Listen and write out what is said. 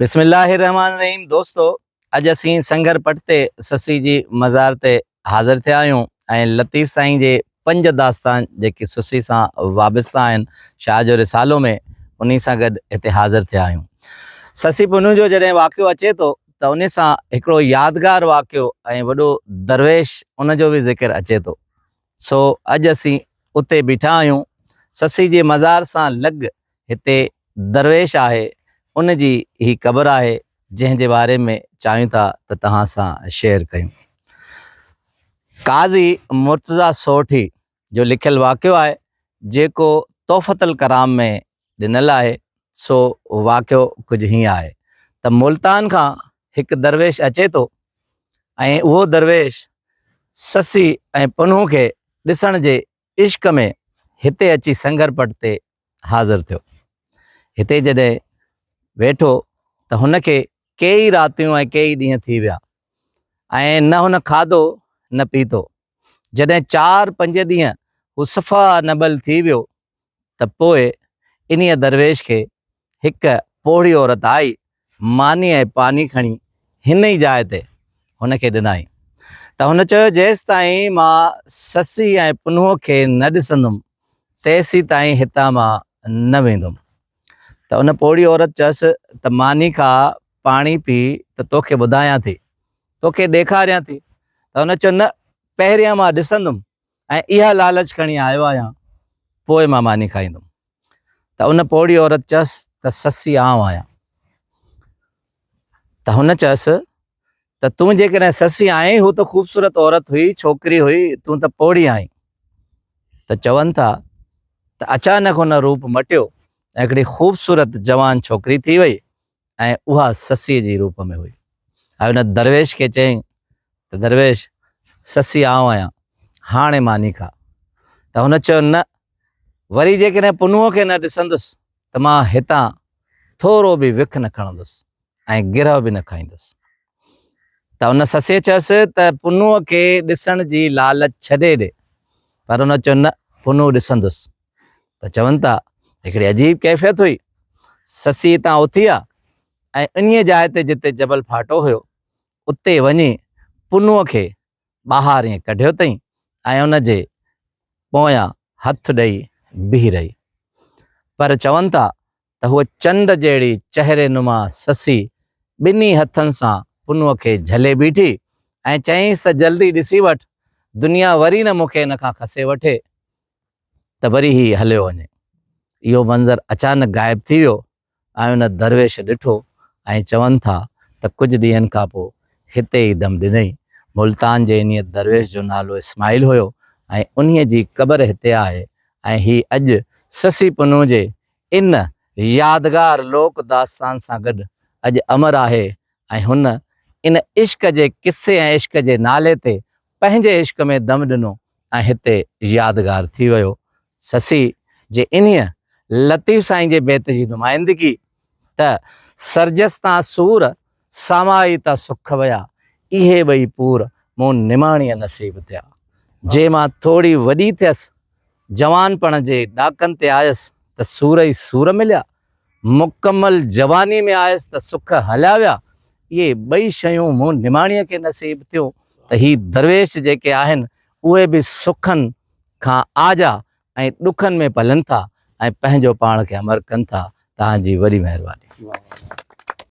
बिस्मिल्लाहिर्रहमानिर्रहीम। दोस्तों, अज असीं संगर पट ते ससी जी मज़ार ते हाज़िर थिया आहियूं ऐं लतीफ़ साईं जे 5 दास्तान जेकी सुसी सां वाबस्ता आहिनि शाह जो रिसालो में, उन्ही सां गॾु हिते हाज़िर थिया आहियूं। ससी पुनू जो जॾहिं वाक़ियो अचे थो त उन सां हिकिड़ो यादगार वाक़ियो ऐं वॾो दरवेश उन जो बि ज़िक्र अचे थो। सो अॼु असीं उते बीठा आहियूं। ससी जे मज़ार सां लॻ हिते दरवेश आहे, उन जी ही क़बर आहे जंहिंजे बारे में चाहियूं था त तव्हां सां शेयर कयूं। काज़ी मुर्तज़ा सोठी जो लिखियलु वाक़ियो आहे जेको तोहफ़तुल कलाम में ॾिनल आहे। सो वाक़ियो कुझु हीअं आहे त मुल्तान खां हिकु दरवेश अचे थो ऐं उहो दरवेश ससी ऐं पुनू खे ॾिसण जे इश्क में हिते अची संगरपट ते हाज़िर थियो। हिते जॾहिं वेठो त हुनखे कई रातियूं ऐं कई ॾींहं थी विया ऐं न हुन खाधो न पीतो। जॾहिं 4-5 ॾींहं हू सफ़ा नबल थी वियो त पोइ इन्हीअ दरवेश खे हिकु पोड़ी औरत आई, मानी ऐं पानी खणी हिन ई जाइ ते हुनखे ॾिनई त हुन चयो जेसि ताईं मां ससी ऐं पुनूअ खे न ॾिसंदुमि तेसी ताईं हितां मां न वेंदुमि। त उन पोड़ी औरत चयसि त मानी खां पाणी पी त तोखे ॿुधायां थी, तोखे ॾेखारियां थी। त हुन चयो न, पहिरियां मां ॾिसंदुमि ऐं इहा लालच खणी आयो आहियां, पोइ मां मानी खाईंदुमि। त उन पोड़ी औरत चयसि त ससी आउं आहियां। त हुन चयसि त तूं जेकॾहिं ससी आहीं, हू त ख़ूबसूरत औरत हुई, छोकिरी हुई, तूं त पोड़ी आहीं। त चवनि था त अचानक हुन रूप मटियो ऐं हिकिड़ी ख़ूबसूरत जवान छोकिरी थी वई ऐं उहा ससीअ जी रूप में हुई। ऐं हुन दरवेश खे चयईं त दरवेश, ससी आउं आहियां, हाणे मानी खा। त हुन चयो न, वरी जेकॾहिं पुनूअ खे न ॾिसंदुसि त मां हितां थोरो बि विख न खणंदुसि ऐं गिरह बि न खाईंदुसि। त हुन ससीअ चयोसि त पुनूअ खे ॾिसण जी लालच छॾे ॾे। पर हुन चयो न, पुनू ॾिसंदुसि। त चवनि था हिकिड़ी अजीब कैफ़ियत हुई। ससी हितां उथी आहे ऐं इन्हीअ जाइ ते जिते जबल फाटो हुयो उते वञी पुनूअ खे ॿाहिरि ईअं कढियो अथई ऐं उन जे पोयां हथु ॾेई बीह रही। पर चवनि था त हूअ चंड जहिड़ी चहिरे नुमा ससी ॿिन्ही हथनि सां पुनूअ खे झले बीठी ऐं चयईंसि त जल्दी ॾिसी वठि, दुनिया वरी न मूंखे इन खां खसे वठे त वरी ही हलियो वञे। इहो मंज़र अचानक गायब थी वियो ऐं उन दरवेश ॾिठो ऐं चवनि था त कुझु ॾींहंनि खां पोइ हिते ई दम ॾिनई। मुल्तान जे इन्हीअ दरवेश जो नालो इस्माइल हुयो ऐं उन्हीअ जी क़बर हिते आहे। ऐं ही अॼु ससी पुनू जे इन यादगार लोक दास्तान सां गॾु अॼु अमर आहे ऐं हुन इन इश्क जे किस्से ऐं इश्क जे नाले ते पंहिंजे इश्क में दम ॾिनो ऐं हिते यादगार थी वियो। ससी जे इन्हीअ लतीफ़ साईं जे बेत जी नुमाइंदगी त सरजस तां सूर सामाई त सुख वया, इहे ॿई पूर मूं निमाणीअ नसीब थिया। जे मां थोड़ी वॾी थियसि, जवानपण जे ॾाकनि ते आयसि त सूर ई सूर मिलिया, मुकमल जवानी में आयसि त सुख हलिया विया। इहे ॿई शयूं मूं निमाणीअ खे नसीब थियूं। त ही दरवेश जेके आहिनि उहे बि सुखनि खां आजा ऐं ॾुखनि में पलनि था ऐं पंहिंजो पाण खे अमर कनि था। तव्हांजी वॾी महिरबानी।